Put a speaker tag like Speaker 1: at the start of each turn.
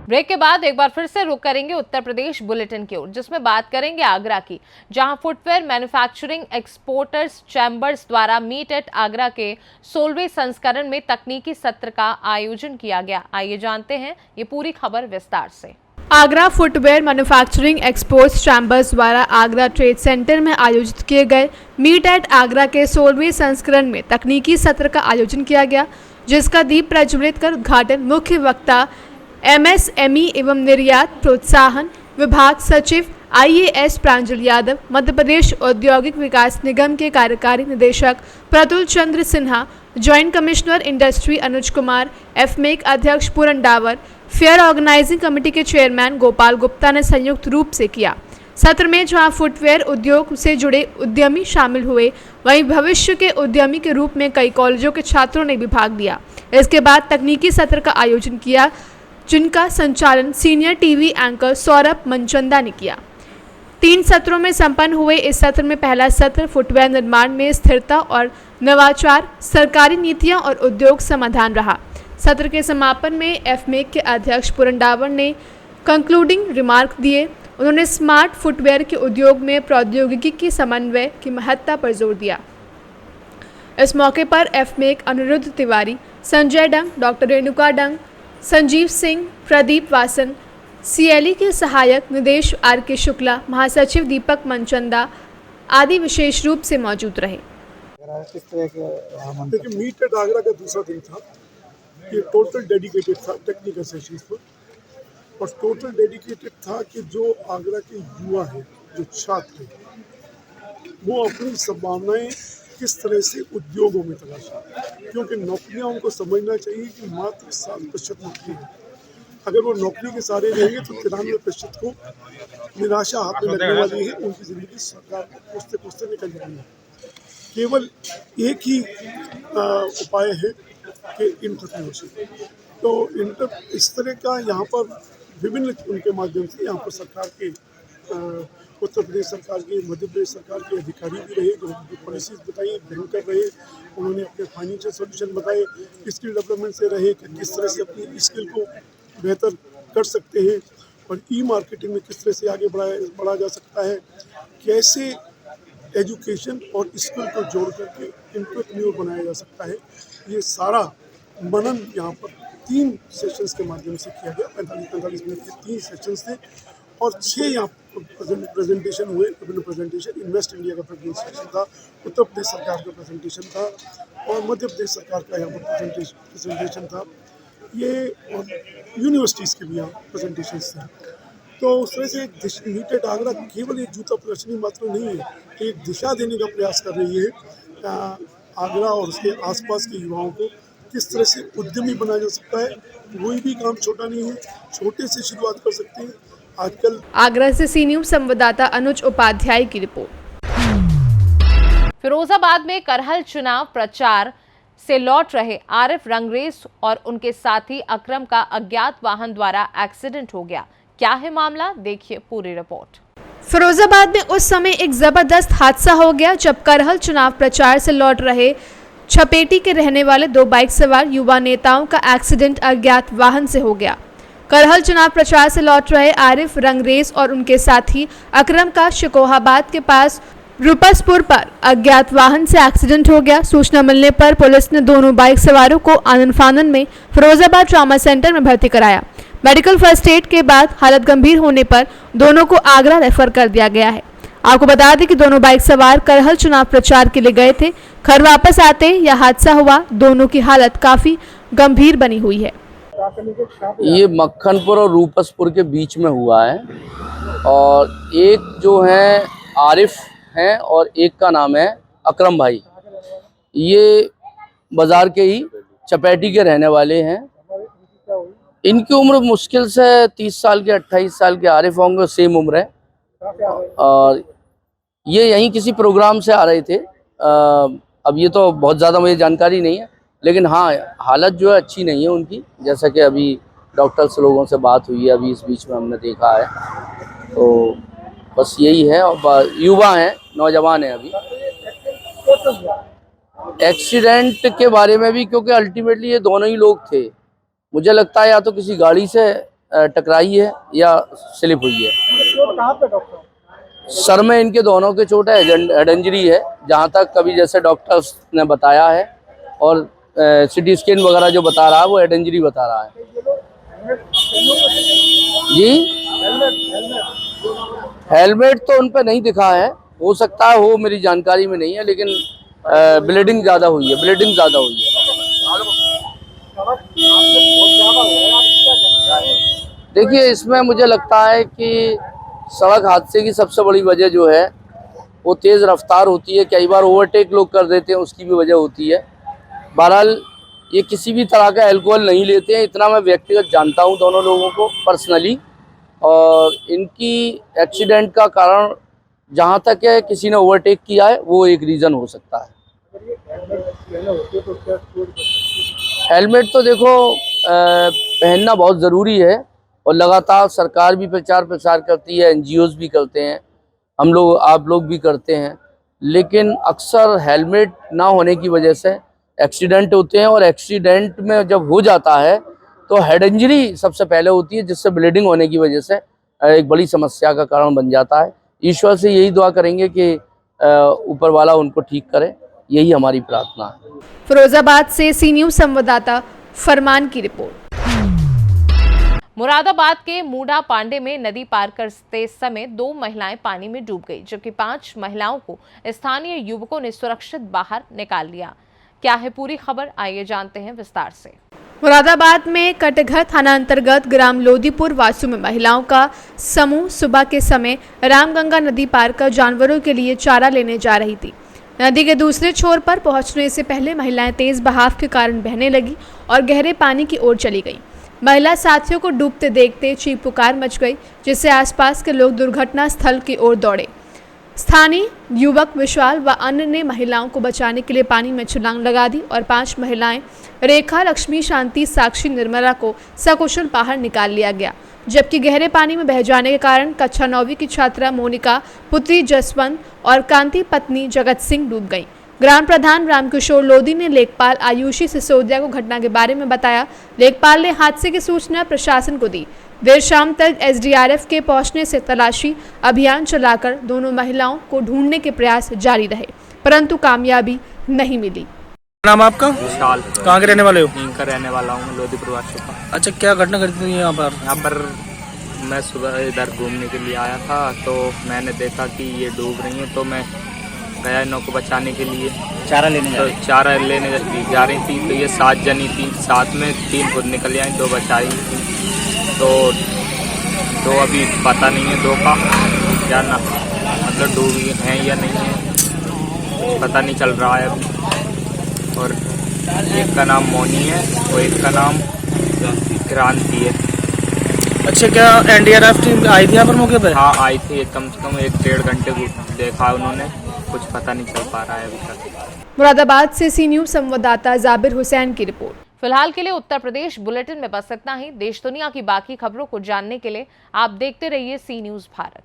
Speaker 1: Break के बाद एक बार फिर से रुक करेंगे उत्तर प्रदेश बुलेटिन की ओर, जिसमें बात करेंगे आगरा की, जहां फुटवेयर मैन्युफैक्चरिंग एक्सपोर्टर्स चैंबर्स द्वारा मीट एट आगरा के 16वें संस्करण में तकनीकी सत्र का आयोजन किया गया। आइए जानते हैं ये पूरी खबर विस्तार से।
Speaker 2: Agra footwear manufacturing exports chambers द्वारा आगरा ट्रेड सेंटर में आयोजित किए गए मीट एट आगरा के 16वें संस्करण में तकनीकी सत्र का आयोजन किया गया, जिसका दीप प्रज्वलित कर उद्घाटन मुख्य वक्ता एमएसएमई एवं निर्यात प्रोत्साहन विभाग सचिव आईएएस प्रांजल यादव, मध्य प्रदेश औद्योगिक विकास निगम के कार्यकारी निदेशक प्रतुल चंद्र Sinha, joint commissioner industry Anuj Kumar, एफमेक अध्यक्ष पूरन डावर, फेयर ऑर्गेनाइजिंग कमेटी के चेयरमैन गोपाल गुप्ता ने संयुक्त रूप से किया। सत्र में जहां फुटवेयर उद्योग से जुड़े उद्यमी शामिल हुए, वहीं भविष्य के उद्यमी के रूप में कई कॉलेजों के छात्रों ने भी भाग लिया। इसके बाद तकनीकी सत्र का आयोजन किया, जिनका संचालन senior TV anchor Saurabh Manchanda ने किया। 3 सत्रों में संपन्न हुए इस सत्र में पहला सत्र फुटवेयर निर्माण में स्थिरता और नवाचार, सरकारी नीतियां और उद्योग समाधान रहा। सत्र के समापन में एफमेक के अध्यक्ष पूरन डावर ने कंक्लूडिंग रिमार्क दिए। उन्होंने स्मार्ट फुटवेयर के उद्योग में प्रौद्योगिकी की समन्वय की महत्ता पर जोर दिया। इस मौके पर एफमेक अनिरुद्ध तिवारी, संजय डंग, डॉक्टर रेणुका डंग, संजीव सिंह, प्रदीप वासन, सीएलई के सहायक निदेश आर.के. शुक्ला, महासचिव दीपक मनचंदा आदि विशेष रूप से मौजूद रहे।
Speaker 3: देखिए, मीट एट आगरा का दूसरा दिन था। ये टोटल डेडिकेटेड था टेक्निकल सेशंस पर, और टोटल डेडिकेटेड था कि जो आगरा के युवा हैं, जो छात्र हैं, वो अपनी संभावनाएं किस तरह से उद्योगों में तलाशें, क्योंकि नौकरियां उनको समझना चाहिए कि मात्र 7% नौकरी है। अगर वो नौकरी के सारे रहेंगे तो 93% को निराशा हाथ में लगने वाली है, उनकी ज़िंदगी सरकार को कोसते कोसते निकल जाएगी। केवल एक ही उपाय है कि एंटरप्रेन्योरशिप। तो इस तरह का यहाँ पर विभिन्न उनके माध्यम से यहाँ पर सरकार के उत्तर प्रदेश सरकार के, मध्य प्रदेश सरकार के अधिकारी भी रहे, जो पॉलिसीज बताई, बैंकर रहे, उन्होंने अपने फाइनेंशियल सोल्यूशन बताए, स्किल डेवलपमेंट से रहे कि किस तरह से अपनी स्किल को बेहतर कर सकते हैं, और ई मार्केटिंग में किस तरह से आगे बढ़ा जा सकता है, कैसे एजुकेशन और स्किल को जोड़ करके एंटरप्रेन्योर बनाया जा सकता है। ये सारा मनन यहाँ पर 3 सेशंस के माध्यम से किया गया। 45 मिनट के 3 सेशंस थे, और 6 यहाँ प्रेजेंटेशन हुए, विभिन्न प्रेजेंटेशन। इन्वेस्ट इंडिया का प्रेजेंटेशन था, उत्तर प्रदेश सरकार का प्रेजेंटेशन था, और मध्य प्रदेश सरकार का यहाँ पर प्रेजेंटेशन था। ये और यूनिवर्सिटीज़ के भी यहाँ प्रेजेंटेशंस थे। तो उस तरह से मीट एट आगरा केवल एक जूता प्रदर्शनी मात्र नहीं है, एक दिशा देने का प्रयास कर रही है आगरा और उसके आसपास के युवाओं को किस तरह से उद्यमी बनाया जा सकता है। कोई भी काम छोटा नहीं है, छोटे से शुरुआत कर सकते हैं आजकल।
Speaker 2: आगरा से सी न्यूज़ संवाददाता अनुज उपाध्याय की रिपोर्ट।
Speaker 1: फिरोजाबाद में करहल चुनाव प्रचार से लौट रहे आरिफ रंगरेज और उनके साथी अकरम का अज्ञात वाहन द्वारा एक्सीडेंट हो गया। क्या है मामला, देखिए पूरी रिपोर्ट।
Speaker 2: फिरोजाबाद में उस समय एक जबरदस्त हादसा हो गया जब करहल चुनाव प्रचार से लौट रहे छपेटी के रहने वाले 2 बाइक सवार युवा नेताओं का एक्सीडेंट अज्ञात वाहन से हो गया। करहल चुनाव प्रचार से लौट रहे आरिफ रंगरेज और उनके साथी अकरम का शिकोहाबाद के पास रूपसपुर पर अज्ञात वाहन से एक्सीडेंट हो गया। सूचना मिलने पर पुलिस ने दोनों बाइक सवारों को आनन फानन में फिरोजाबाद ट्रॉमा सेंटर में भर्ती कराया। मेडिकल फर्स्ट एड के बाद हालत गंभीर होने पर दोनों को आगरा रेफर कर दिया गया है। आपको बता दें कि दोनों बाइक सवार करहल चुनाव प्रचार के लिए गए थे। घर वापस आते यह हादसा हुआ। दोनों की हालत काफी गंभीर बनी हुई है।
Speaker 4: ये मक्खनपुर और रूपसपुर के बीच में हुआ है, और एक जो है आरिफ हैं और एक का नाम है अकरम भाई। ये बाजार के ही चपेटी के रहने वाले हैं। इनकी उम्र मुश्किल से 30 साल के 28 साल के आरिफ होंगे, सेम उम्र है, और ये यहीं किसी प्रोग्राम से आ रहे थे। अब ये तो बहुत ज़्यादा मुझे जानकारी नहीं है, लेकिन हाँ, हालत जो है अच्छी नहीं है उनकी, जैसा कि अभी डॉक्टर्स लोगों से बात हुई है, अभी इस बीच में हमने देखा है। तो बस यही है, और युवा हैं, नौजवान हैं अभी। एक्सीडेंट के बारे में भी, क्योंकि अल्टीमेटली ये दोनों ही लोग थे, मुझे लगता है या तो किसी गाड़ी से टकराई है या स्लिप हुई है।
Speaker 3: कहाँ पे डॉक्टर?
Speaker 4: सर में इनके दोनों के चोट है, हेड इंजरी है जहाँ तक कभी जैसे डॉक्टर्स ने बताया है, और सिटी स्कैन वगैरह जो बता रहा है वो हेड इंजरी बता रहा है। जी हेलमेट तो उन पे नहीं दिखा है, हो सकता है हो, मेरी जानकारी में नहीं है, लेकिन ब्लीडिंग ज़्यादा हुई है, ब्लीडिंग ज़्यादा हुई है। देखिए इसमें मुझे लगता है कि सड़क हादसे की सबसे बड़ी वजह जो है वो तेज़ रफ्तार होती है, कई बार ओवरटेक लोग कर देते हैं, उसकी भी वजह होती है। बहरहाल ये किसी भी तरह का अल्कोहल नहीं लेते हैं, इतना मैं व्यक्तिगत जानता हूं दोनों लोगों को पर्सनली, और इनकी एक्सीडेंट का कारण जहां तक है किसी ने ओवरटेक किया है वो एक रीज़न हो सकता है। हेलमेट तो देखो पहनना बहुत ज़रूरी है, और लगातार सरकार भी प्रचार प्रसार करती है, एनजीओज भी करते हैं, हम लोग आप लोग भी करते हैं, लेकिन अक्सर हेलमेट ना होने की वजह से एक्सीडेंट होते हैं, और एक्सीडेंट में जब हो जाता है तो हेड इंजरी सबसे पहले होती है, जिससे ब्लीडिंग होने की वजह से एक बड़ी समस्या का कारण बन जाता है। ईश्वर से यही दुआ करेंगे कि ऊपर वाला उनको ठीक करे, यही हमारी प्रार्थना है।
Speaker 2: फिरोजाबाद से सी न्यूज़ संवाददाता फरमान की रिपोर्ट।
Speaker 1: मुरादाबाद के मूडा पांडे में नदी पार करते समय 2 महिलाएं पानी में डूब गई, जबकि 5 महिलाओं को स्थानीय युवकों ने सुरक्षित बाहर निकाल लिया। क्या है पूरी खबर, आइए जानते हैं विस्तार से।
Speaker 2: मुरादाबाद में कटघर थाना अंतर्गत ग्राम लोदीपुर वासु में महिलाओं का समूह सुबह के समय रामगंगा नदी पार कर जानवरों के लिए चारा लेने जा रही थी। नदी के दूसरे छोर पर पहुंचने से पहले महिलाएं तेज बहाव के कारण बहने लगी और गहरे पानी की ओर चली गईं। महिला साथियों को डूबते देखते चीख पुकार मच गई, जिससे आसपास के लोग दुर्घटना स्थल की ओर दौड़े। स्थानीय युवक विशाल व अन्य ने महिलाओं को बचाने के लिए पानी में छलांग लगा दी और 5 महिलाएं रेखा, लक्ष्मी, शांति, साक्षी, निर्मला को सकुशल बाहर निकाल लिया गया, जबकि गहरे पानी में बह जाने के कारण कक्षा 9वीं की छात्रा मोनिका, पुत्री जसवंत और कांति पत्नी जगत सिंह डूब गईं। ग्राम प्रधान रामकिशोर लोधी ने लेखपाल आयुषी सिसोदिया को घटना के बारे में बताया। लेखपाल ने हादसे की सूचना प्रशासन को दी। देर शाम तक एसडीआरएफ के पहुंचने से तलाशी अभियान चलाकर दोनों महिलाओं को ढूंढने के प्रयास जारी रहे, परंतु कामयाबी नहीं मिली।
Speaker 5: नाम आपका?
Speaker 6: विशाल।
Speaker 5: कहाँ के रहने वाले हो?
Speaker 6: यहीं का रहने वाला हूँ, लोधीपुर वासु का।
Speaker 5: अच्छा, क्या घटना घटी थी यहाँ पर?
Speaker 6: यहाँ पर मैं सुबह इधर घूमने के लिए आया था, तो मैंने देखा कि ये डूब रही हैं, तो मैं गया इनको को बचाने के लिए।
Speaker 5: चारा लेने
Speaker 6: तो चारा लेने जा रही थी, तो ये 7 जनी थी, साथ में 3 खुद निकल आई, 2 बचाई थी। तो अभी पता नहीं है 2 का क्या ना, मतलब डूबी हैं या नहीं है, पता नहीं चल रहा है अभी। और एक का नाम मोनी है और एक का नाम क्रांति है।
Speaker 5: अच्छा, क्या एनडीआरएफ टीम आई थी यहाँ पर मौके पर?
Speaker 6: हाँ आई थी, कम से कम 1-1.5 घंटे देखा उन्होंने, कुछ पता नहीं चल पा रहा है अभी तक।
Speaker 2: मुरादाबाद से सी न्यूज़ संवाददाता जाबिर हुसैन की रिपोर्ट।
Speaker 1: फिलहाल के लिए उत्तर प्रदेश बुलेटिन में बस इतना ही। देश दुनिया की बाकी खबरों को जानने के लिए आप देखते रहिए सी न्यूज़ भारत।